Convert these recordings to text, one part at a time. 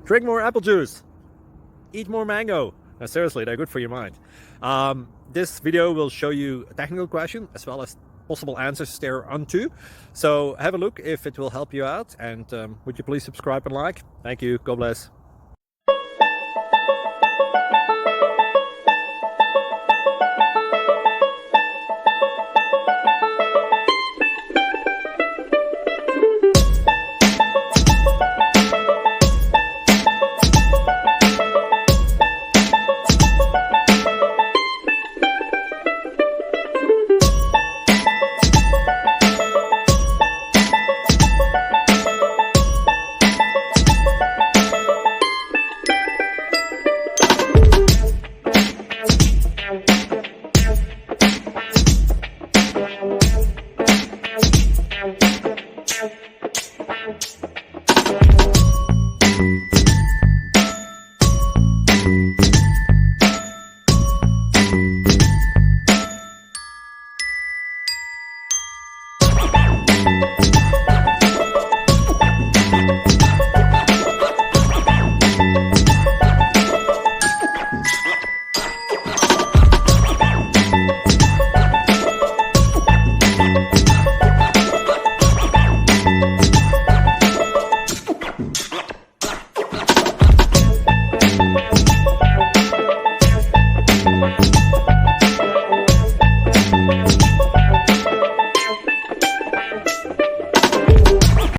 Drink more apple juice. Eat more mango. Now, seriously, they're good for your mind. This video will show you a technical question as well as possible answers thereunto. So have a look if it will help you out, and would you please subscribe and like? Thank you. God bless.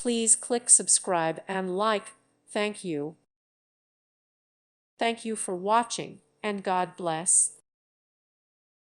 Please click subscribe and like. Thank you. Thank you for watching, and God bless.